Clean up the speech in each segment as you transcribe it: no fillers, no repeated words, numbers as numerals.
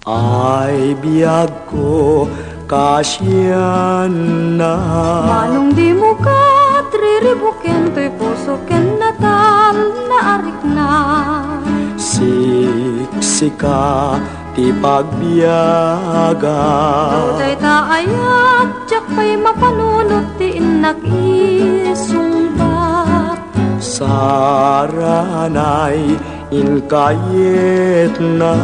Ay biyag ko kasyan na manong di mo ka triribuken to'y puso ken natal na arik na siksika ti pagbiyaga Uday ta ayat jak pa'y mapanunot ti inak isungbat saranay inkayet na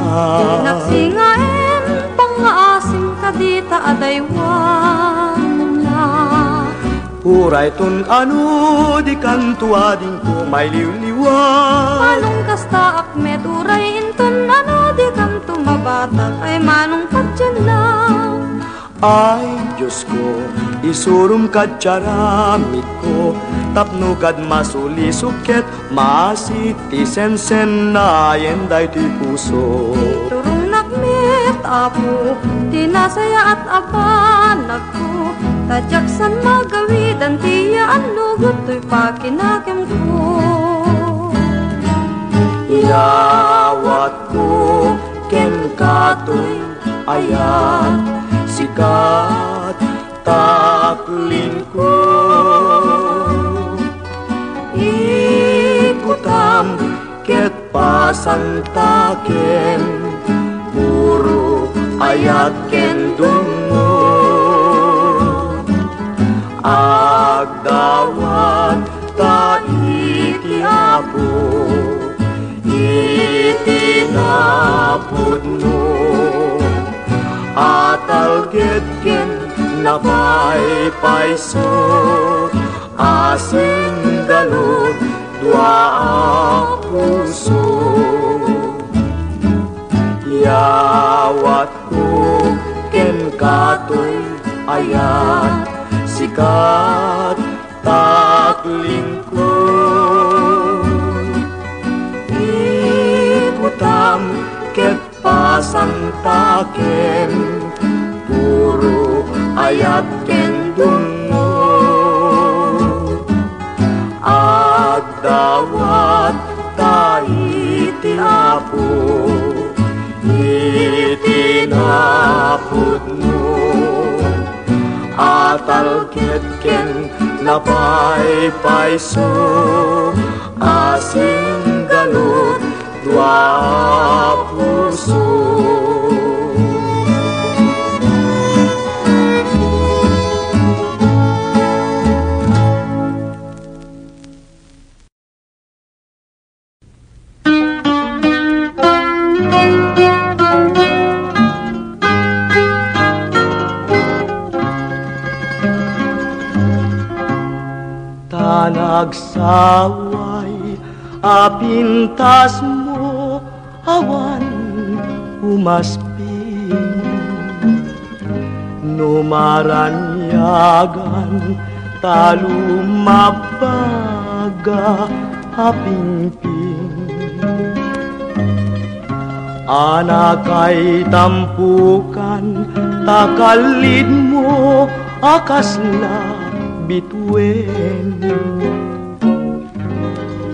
nagsingaen pangaasim kadita adaywan na Uray tun ano di kantuading ko may liwliwan manong kasta akmet uray intun ano di kanto mabatak ay manong patyan na Ay Diyos ko isurum kad charamit ko tapno kad masuli suket masiti sensen na yenday ti puso turong nakmet apo tinasaya at abanag ko tajaksan magawidan tiya ang lugot to'y pakinakim ko Yawat ko ken katoy ayat sikat taklin ko Ikutam ket pasantaken puro ayat ken dungo agdawat ta iti apo itinapudno atal getken napaypayso asing galod dua puso yawat ko ken katoy ayat sikat takling ko iputam ket pasantaken puro ayat ken dungo agdawat ta iti apo itinapudno atal ketken napaypayso asing galot dua puso Nagsaway apintas mo awan umasping numaranyagan talumabaga apingping anakay tampukan takalid mo akasla bituin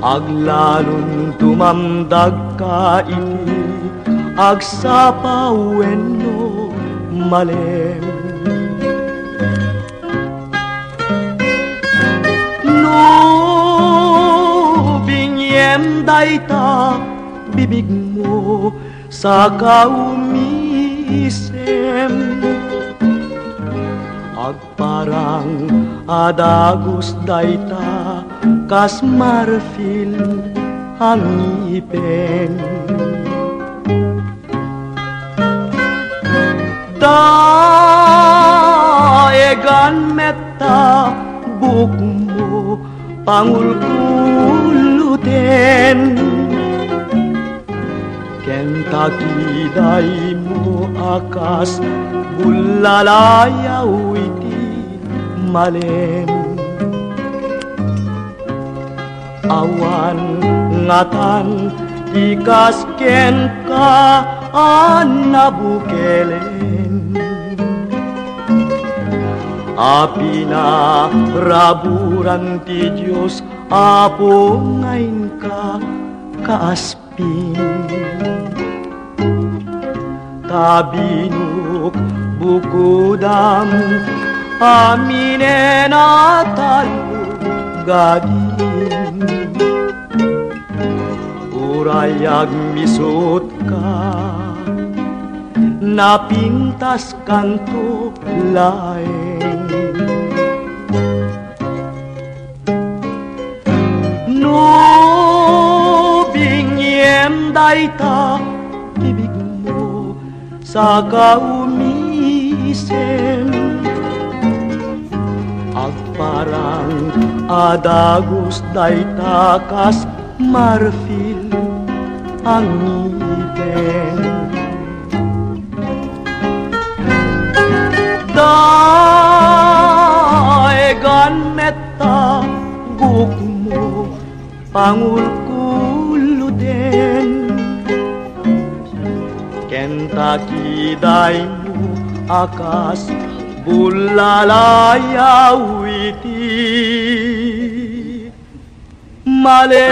aglalon tumamdag ka iti agsapawen no malem no binyem dayta bibig mo sa kaumisem agparang adagus dayta kas marfil ang ngipin daegan metta buk mo pangulkuluten kentaki day mo akas bulalayaw iti malem awan ngatan ikasken ka anabukelen Api na raburan ti Diyos, apo ngayon ka kaaspin. Tabinok bukudam, amine na talugagin. Urayag misot ka, napintas kanto laeng. No bingyem dayta bibig mo sa kaumisem, agparang adagus dayta kas marfil ang ngipin. Daegan metta gugmo pangulkulo din, Kentucky day mo akas bulalayaw iti mali.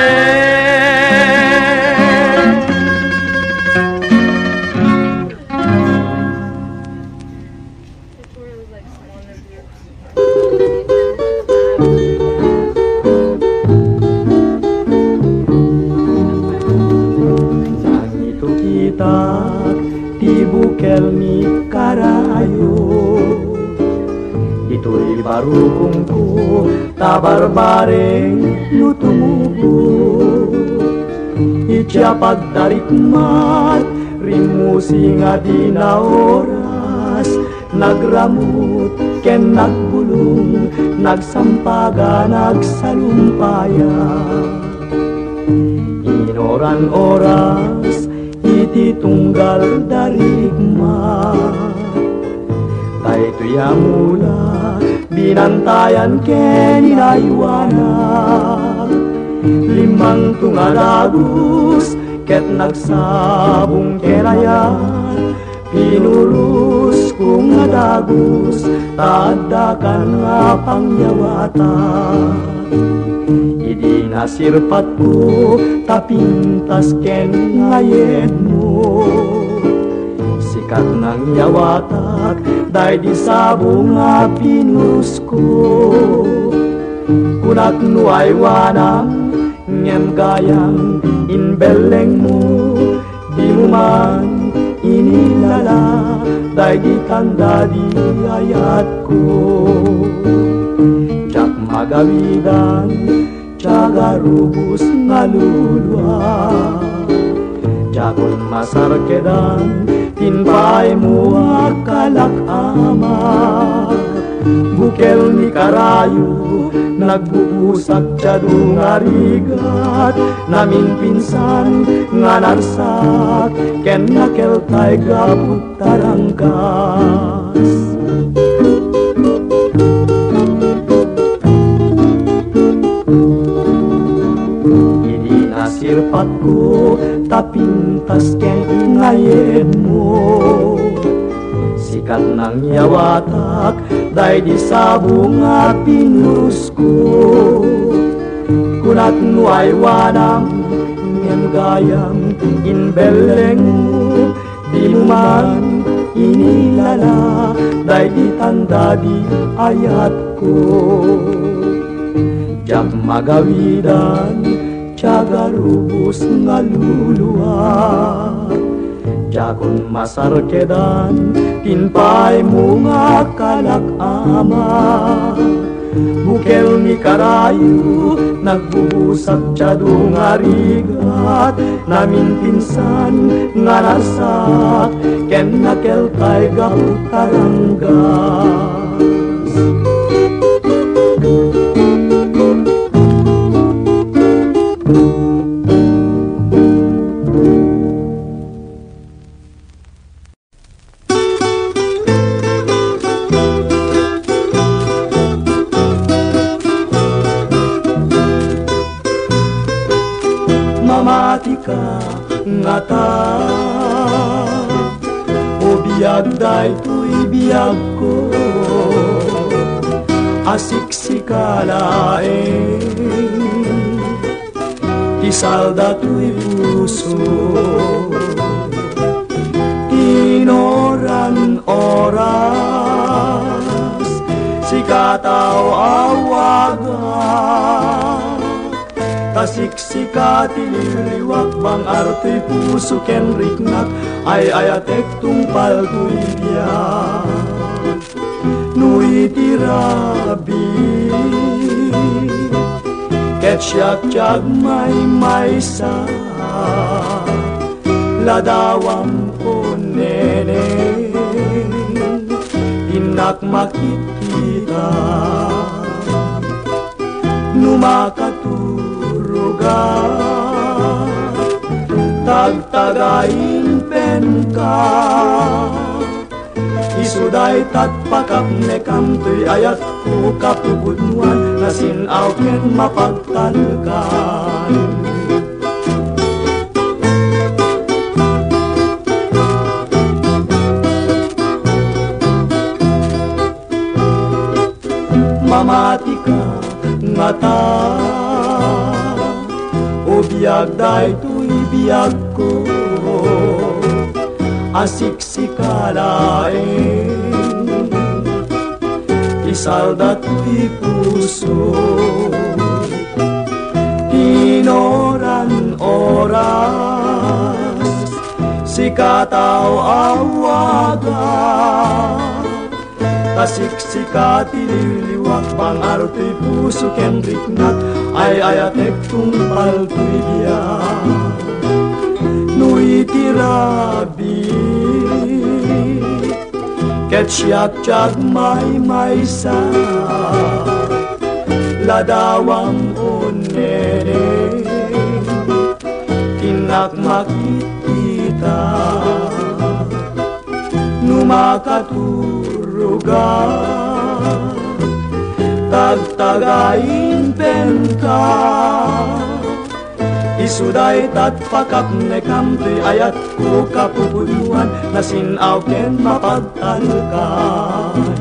Tibukel ni karayo, ito'y barukong ko, tabarbareng lutumubo. Itya pagdarikmat, rimusi nga di na oras, nagramut, ken nagbulong, nagsampaga, nagsalumpaya. Inoran oras, iti tunggal darigma, daytoy amula binantayan ken inaywana. Limang tungalagus ket nagsabong kenayan, pinurus kung adagus tadakan nga pangyawata. Idi nasirpat ko tapintas ken ngayen mo, sikat ng yawatak day di sabong nga pinus ko. Kunat nuay wanang ngem gayang inbeleng mo, di mo man inilala day di tanda di ayat ko. Jak magawidan jaga rubus ngalulwa, jakon masarkedan tinpay mo akalak ama. Bukel ni karayo nagbubusak jadung arigat, namin pinsan nga narsak ken nakeltay gaput tarangkas. Sirpat ko tapintas ken ngayen mo, sikat ng yawatak day di sabong nga pinus ko. Kunat nuay wanang ngem gayang inbeleng mo, di mo man inilala day di tanda di ayat ko. Jak magawidan jaga rubus ngaluluwa, jakon masarkedan tinpay mo nga kalak ama. Bukel ni karayo nagbubusak jadung arigat, namin pinsan nga nasak ken nakeltay gaput taranggas. Mamatika ngata, o biyag day to'y biyag ko, asiksikalaeng isalda to'y puso inoran oras sikataw awagan tasiksika tililiwak bang arto'y puso kenriknak ay ayatek tungpal to'y biyak nui tirabi ket siyak may sa ladawang ponene inak makikita numakaturuga tagtagain penka isuday tatpakap ne kamtoy ayat ko kapubudnuan na sinaw ken mapagtalkan mamati ka ngata o biyag day to'y biyag ko asiksikalaeng isalda to'y puso inoran oras sikataw awagan tasiksika tililiwak bang arto'y puso kenriknak ay ayatek tungpal to'y biyak nui tirabi ket siyak may sa ladawang onene tinak makikita numakaturuga tagtagain penka isuday tatpakap ne kamtoy ayat ko kapubudnuan na sinaw ken mapagtalkan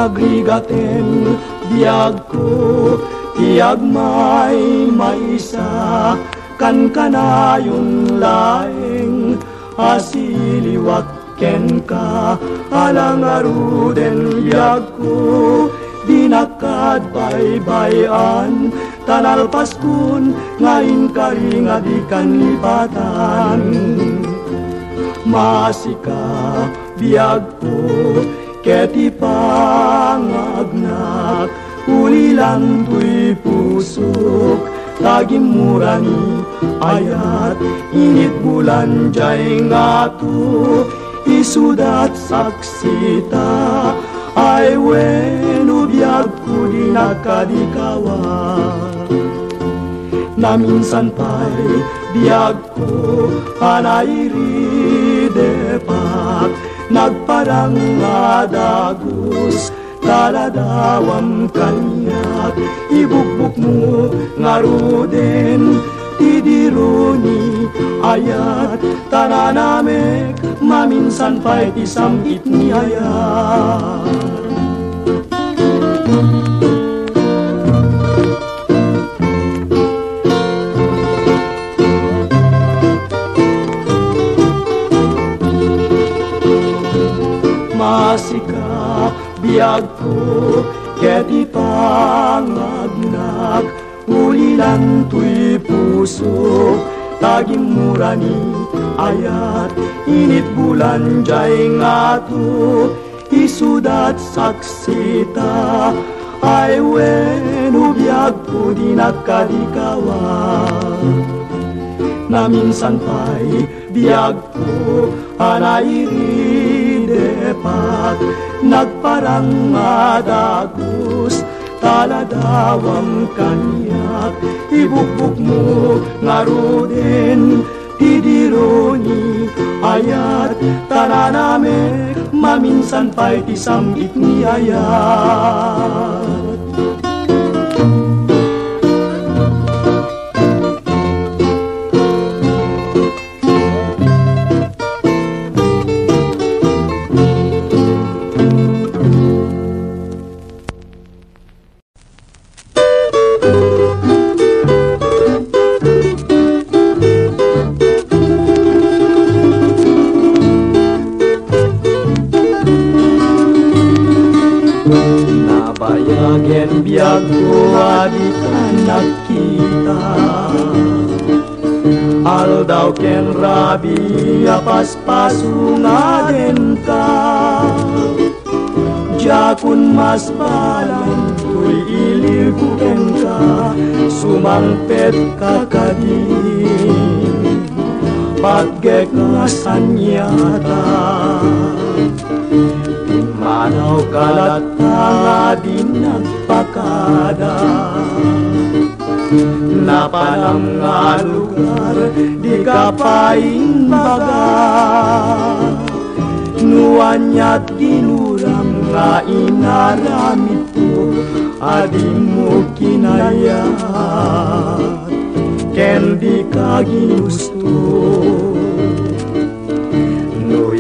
nagrigaten biyag ko tiyag may isa kan kanayon laeng asiliwak ken ka alang aruden biyag ko dinakad baybayan tanalpas kun ngayon karinga di kanlipatan masika biyag ko keti pangagnak ulilan to'y pusok tagimurani ayat init bulan jay ngatu isudat saksita ay wenu biag ko di nakadikawa na minsan pa'y biag ko anairi depak nagparang adagus taladawam kanyak ibukbuk mo ngaruden tidironi ayat tananamek maminsan pa'y isamit ni ayat masika biag ko keti pangagnak ulilan to'y puso tagimurani ayat init bulan jay ngatu isudat saksita ay wenu biag ko di nakadikawa na minsan pa'y biag ko anairi depat nagparang adagus paladawam kaniyak ibukbuk mo ngaruden tidironi ayat tananame maminsan pa'y tisambit ni ayat. Nabayagen biag ko adik anak kita aldaw ken rabi apas pasungaden ka jakun mas balang kuy ilibuken ka sumangpet kakadi paggek ngasanyata manaw kalat nga di nagpakada napanang nga lugar di kapain baga nuanyat ginuram nga inaramid ko adi mo kinayat ken di ka ginusto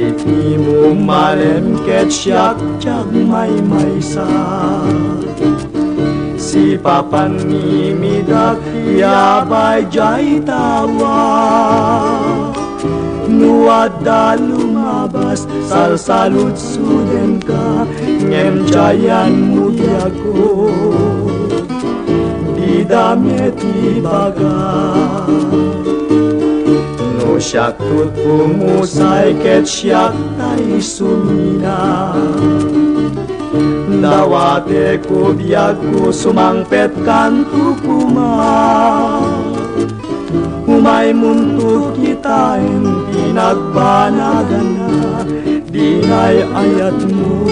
iti mo malem ket siyak tiyag may maysa si papan ni midak yabay jay tawa nuadda lumabas salsalud suden ka ngem jayan mo diago di damit ibaga no siyak tut pumusay ket siyak tay sumina dawate ko biag ko sumangpet kanto kuma umay muntut kita en pinagbanagan na dingay ayat mo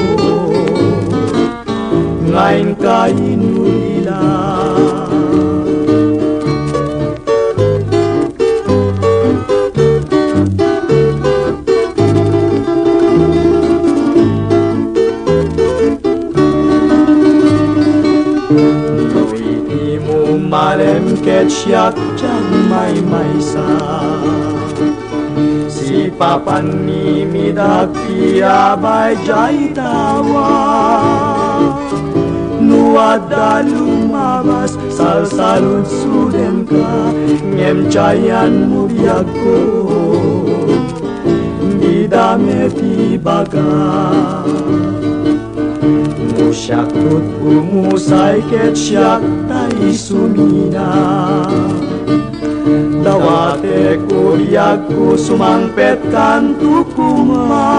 ngayon kainulila. Malem ket siyak tiyag may maysa si papan ni midak piyabay jay tawa nuadda lumabas salsalud suden ka ngem jayan mo biag ko di damit ibaga siyak tut pumusay ket siyak tay sumina dawate ko biag ko sumangpet kanto kuma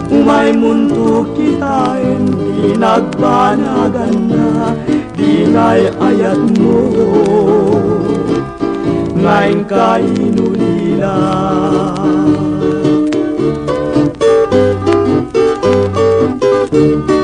umay mundo kita en pinagbanagan na dingay ayat mo ngayon kainulila. Thank you.